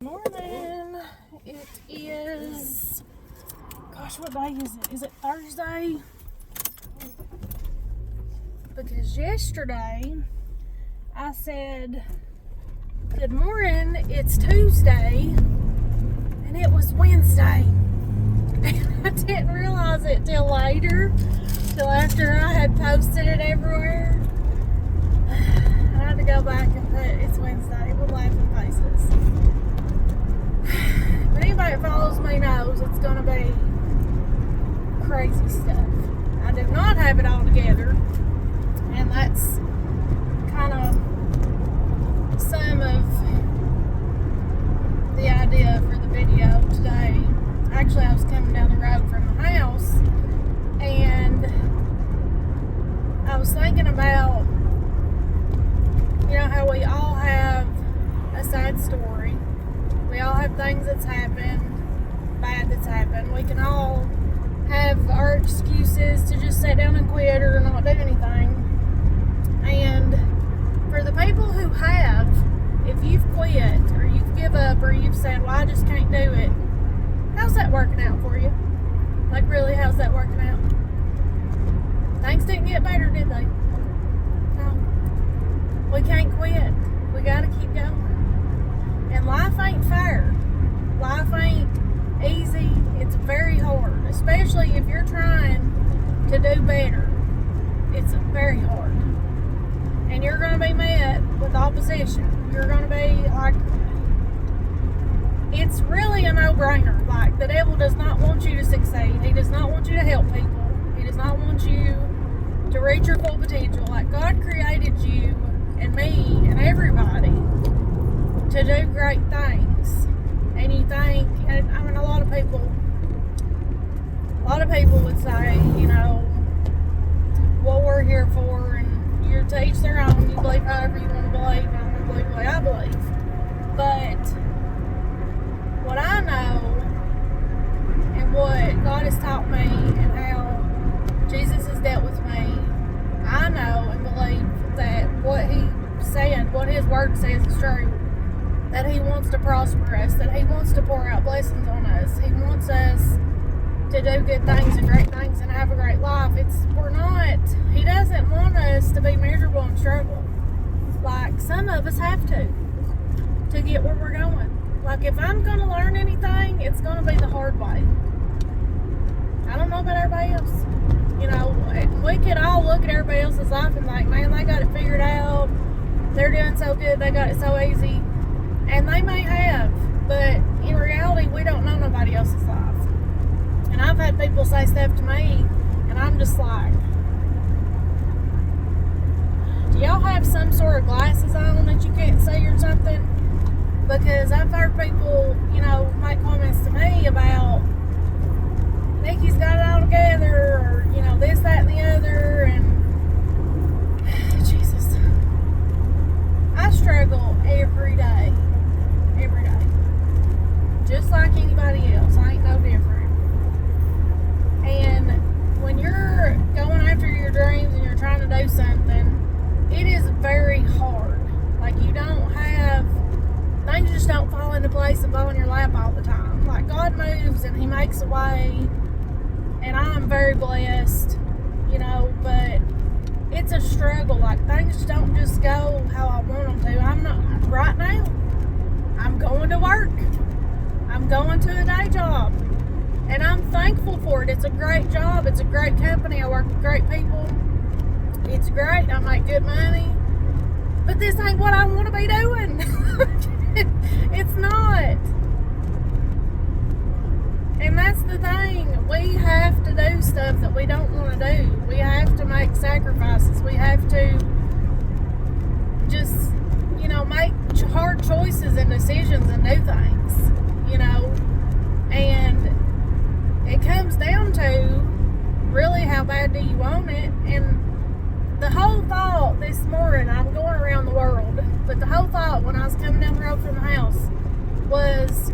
Morning. It is, gosh, what day is it? Is it Thursday? Because yesterday I said, good morning, it's Tuesday, and it was Wednesday. And I didn't realize it till later, till after I had posted it everywhere. I had to go back and put it's Wednesday with laughing faces. But anybody that follows me knows it's going to be crazy stuff. I do not have it all together, and that's kind of some of the idea for the video today. Actually, I was coming down the road from the house, and I was thinking about, you know, how we all have a sad story. We all have things that's happened, bad that's happened. We can all have our excuses to just sit down and quit or not do anything. And for the people who have, if you've quit or you've give up or you've said, well, I just can't do it, how's that working out for you? Like, really, how's that working out? Things didn't get better, did they? No. We can't quit. We gotta keep going. And life ain't fair. Life ain't easy. It's very hard, especially if you're trying to do better. It's very hard. And you're going to be met with opposition. You're going to be like, it's really a no-brainer. Like, the devil does not want you to succeed. He does not want you to help people. He does not want you to reach your full potential. Like, God created you and me and everybody to do great things. And you think, and I mean, a lot of people would say, you know, what we're here for, and you're to each their own. You believe however you want to believe, and I'm going to believe the way I believe. But what I know, and what God has taught me, and how Jesus has dealt with me, I know and believe that what He said, what His Word says is true. That He wants to prosper us, that He wants to pour out blessings on us. He wants us to do good things and great things and have a great life. He doesn't want us to be miserable and struggle. Like, some of us have to get where we're going. Like, if I'm going to learn anything, it's going to be the hard way. I don't know about everybody else. You know, we could all look at everybody else's life and like, man, they got it figured out. They're doing so good. They got it so easy. And they may have, but in reality, we don't know nobody else's life. And I've had people say stuff to me, and I'm just like, do y'all have some sort of glasses on that you can't see or something? Because I've heard people, you know, make comments to me about, Nikki's got it all together, or, you know, this, that, and the other, and Jesus. I struggle every day. Every day. Just like anybody else. I ain't no different. And when you're going after your dreams and you're trying to do something, it is very hard. Like, you don't have, things just don't fall into place and fall in your lap all the time. Like, God moves and He makes a way, and I'm very blessed, you know, but it's a struggle. Like, things don't just go how I want them to. I'm not, right now, I'm going to work. I'm going to a day job. And I'm thankful for it. It's a great job. It's a great company. I work with great people. It's great. I make good money. But this ain't what I want to be doing. It's not. And that's the thing. We have to do stuff that we don't want to do. We have to make sacrifices. We have to just, you know, make hard choices and decisions and do things, you know, and it comes down to really how bad do you want it. And the whole thought this morning, I'm going around the world, but the whole thought when I was coming down the road from the house was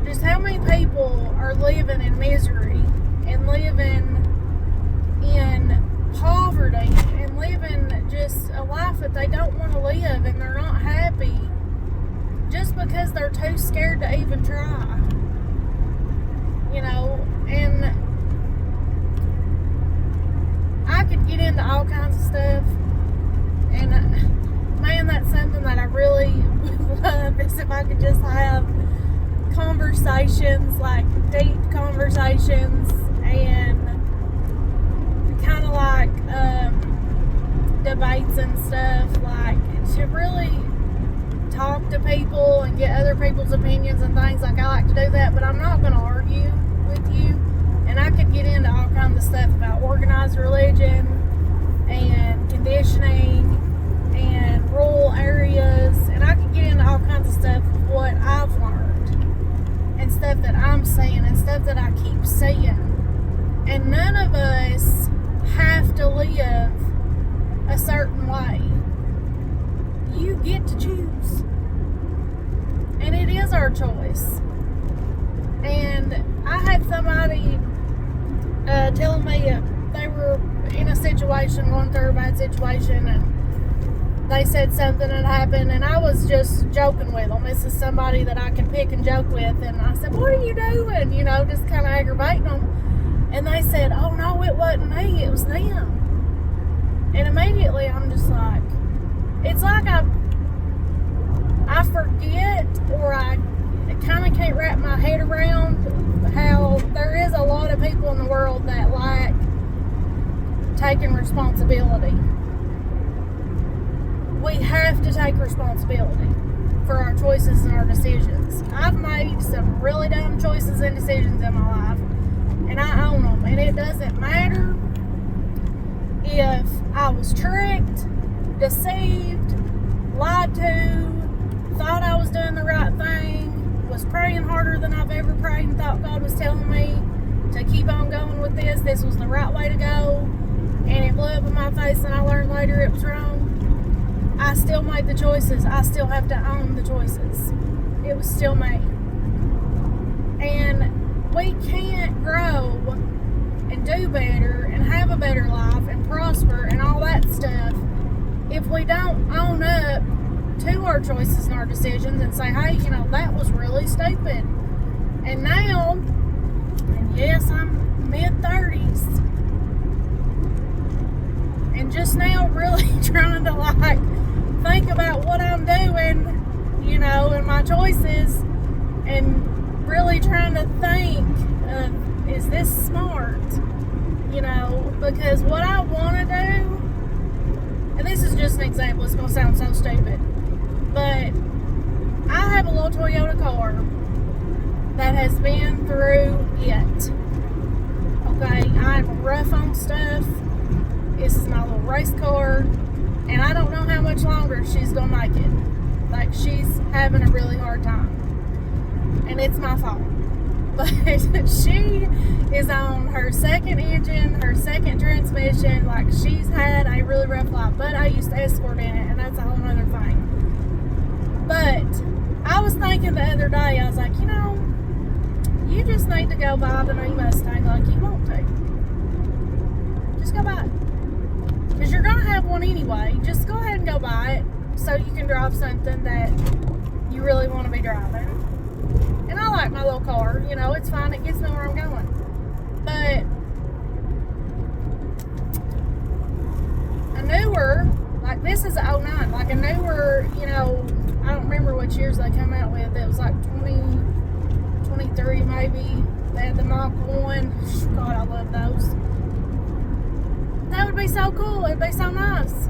just how many people are living in misery and living in poverty and living just a life that they don't want to live, and they're not happy just because they're too scared to even try. You know, and I could get into all kinds of stuff, and man, that's something that I really would love, is if I could just have conversations, like deep conversations, and kind of like debates and stuff, like to really talk to people and get other people's opinions and things. Like, I like to do that, but I'm not going to argue with you. And I could get into all kinds of stuff about organized religion and conditioning and rural areas, and I could get into all kinds of stuff of what I've learned and stuff that I'm seeing and stuff that I keep seeing. And none of us have to live a certain way. You get to choose, and it is our choice. And I had somebody telling me they were in a situation, going through a bad situation, and they said something had happened, and I was just joking with them. This is somebody that I can pick and joke with, and I said, "What are you doing?" You know, just kind of aggravating them. And they said, "Oh no, it wasn't me, it was them." And immediately I'm just like, it's like I forget, or I kind of can't wrap my head around how there is a lot of people in the world that lack taking responsibility. We have to take responsibility for our choices and our decisions. I've made some really dumb choices and decisions in my life, and I own them. And it doesn't matter if I was tricked, deceived, lied to, thought I was doing the right thing, was praying harder than I've ever prayed, and thought God was telling me to keep on going with this. This was the right way to go, and it blew up in my face, and I learned later it was wrong. I still made the choices. I still have to own the choices. It was still me. And we can't grow and do better and have a better life and prosper and all that stuff if we don't own up to our choices and our decisions and say, hey, you know, that was really stupid. And now, and yes, I'm mid-30s, and just now really trying to like think about what I'm doing, you know, and my choices, and really trying to think of, is this smart? You know, because what I want to do, and this is just an example, it's going to sound so stupid, but I have a little Toyota car that has been through it. Okay, I'm rough on stuff. This is my little race car, and I don't know how much longer she's going to make it. Like, she's having a really hard time, and it's my fault. But she is on her second engine, her second transmission. Like, she's had a really rough life, but I used to escort in it, and that's a whole other thing. But I was thinking the other day, I was like, you know, you just need to go buy the new Mustang like you want to. Just go buy it. Because you're going to have one anyway. Just go ahead and go buy it so you can drive something that you really want to be driving. And I like my little car, you know, it's fine, it gets me where I'm going. But a newer, like this is a 09, like a newer, you know, I don't remember what years they come out with. It was like 2023 maybe. They had the Mach 1. God, I love those. That would be so cool, it'd be so nice.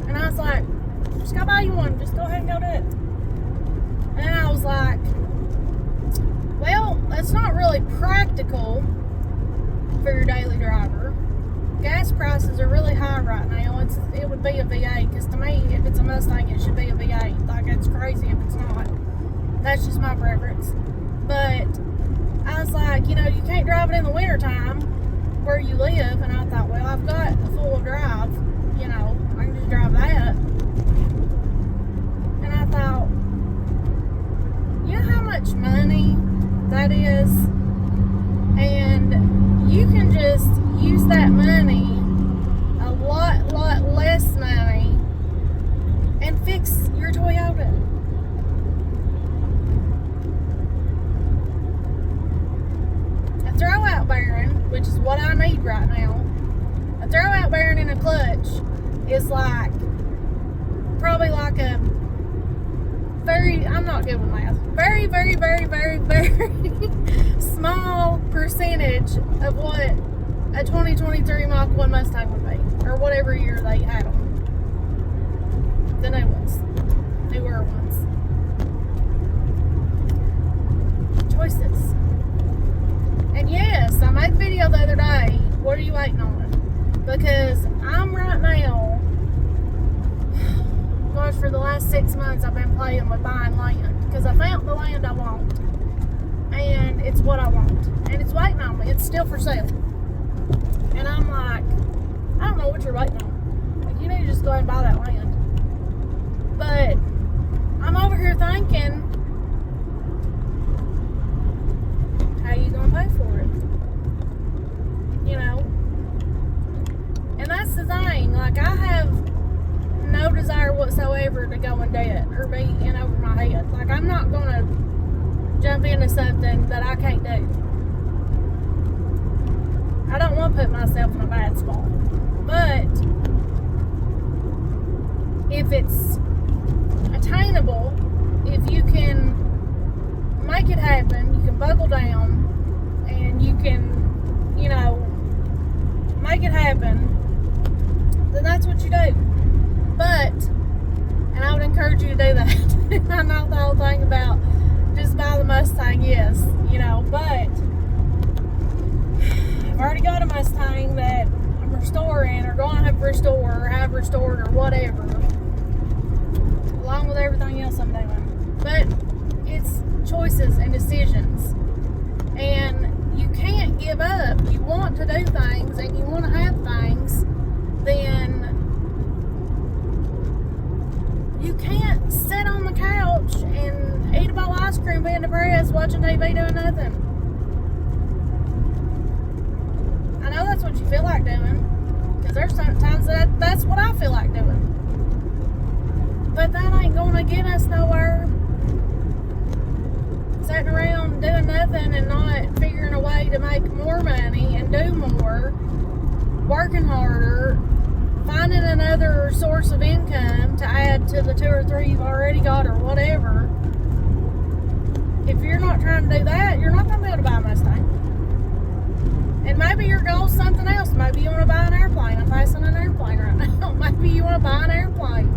And I was like, just go buy you one, just go ahead and go do it. And I was like, well, that's not really practical for your daily driver. Gas prices are really high right now. It would be a V8, because to me, if it's a Mustang, it should be a V8. Like, it's crazy if it's not. That's just my preference. But I was like, you know, you can't drive it in the wintertime where you live. And I thought, well, I've got a full drive, you know, I can just drive that. And I thought, you know how much money that is? And you can just use that money, a lot less money, and fix your need right now. A throwout bearing and a clutch is like, probably like a very, I'm not good with math, very, very, very, very, very small percentage of what a 2023 Mach 1 Mustang would be, or whatever year they had them. The new ones, newer ones. Choices. And yes, I made a video the other day, what are you waiting on? Because I'm right now, gosh, for the last 6 months I've been playing with buying land, because I found the land I want, and it's what I want, and it's waiting on me. It's still for sale, and I'm like, I don't know what you're waiting on. Like, you need to just go ahead and buy that land. But I'm over here thinking, how you gonna pay for it? You know? And that's the thing, like, I have no desire whatsoever to go in debt or be in over my head. Like, I'm not gonna jump into something that I can't do. I don't want to put myself in a bad spot. But if it's attainable, if you can make it happen, you can buckle down and you can, you know, make it happen, then that's what you do. But, and I would encourage you to do that. I know the whole thing about just buy the Mustang, yes, you know, but I've already got a Mustang that I'm restoring or going to have restored or have restored or whatever, along with everything else I'm doing. But it's choices and decisions, and you can't give up. You want to do things and you want to have things, then you can't sit on the couch and eat a bowl of ice cream, being depressed, watching TV, doing nothing. I know that's what you feel like doing, because there's sometimes that's what I feel like doing. But that ain't gonna get us nowhere. Sitting around doing nothing and not figuring a way to make more money and do more, working harder, finding another source of income to add to the 2 or 3 you've already got or whatever. If you're not trying to do that, you're not going to be able to buy a Mustang. And maybe your goal is something else. Maybe you want to buy an airplane. I'm passing an airplane right now. Maybe you want to buy an airplane.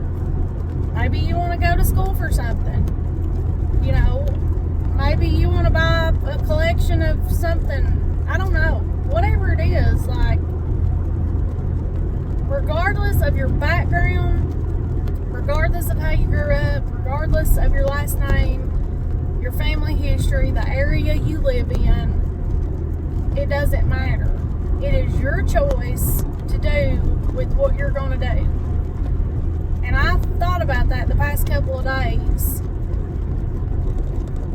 Maybe you want to go to school for something. You know, maybe you want to buy a collection of something. I don't know. Whatever it is, like, regardless of your background, regardless of how you grew up, regardless of your last name, your family history, the area you live in, it doesn't matter. It is your choice to do with what you're going to do. And I've thought about that the past couple of days,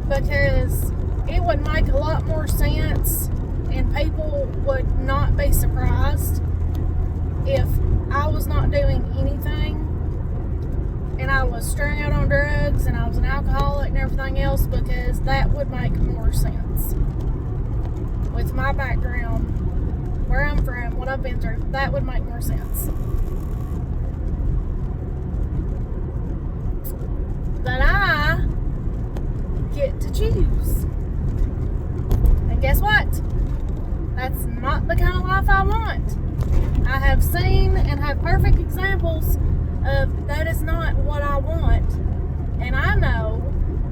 because it would make a lot more sense and people would not be surprised if I was not doing anything and I was strung out on drugs and I was an alcoholic and everything else, because that would make more sense. With my background, where I'm from, what I've been through, that would make more sense. But I get to choose. And guess what? That's not the kind of life I want. I have seen and have perfect examples of that is not what I want. And I know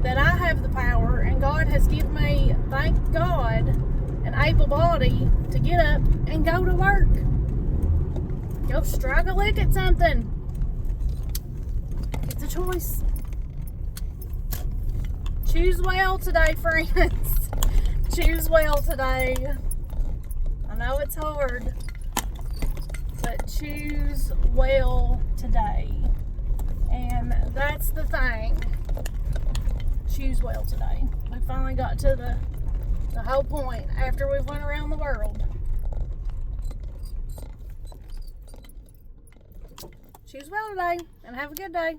that I have the power, and God has given me, thank God, an able body to get up and go to work. Go strike a lick at something. It's a choice. Choose well today, friends. Choose well today. I know it's hard, but choose well today. And that's the thing. Choose well today. We finally got to the whole point after we've went around the world. Choose well today and have a good day.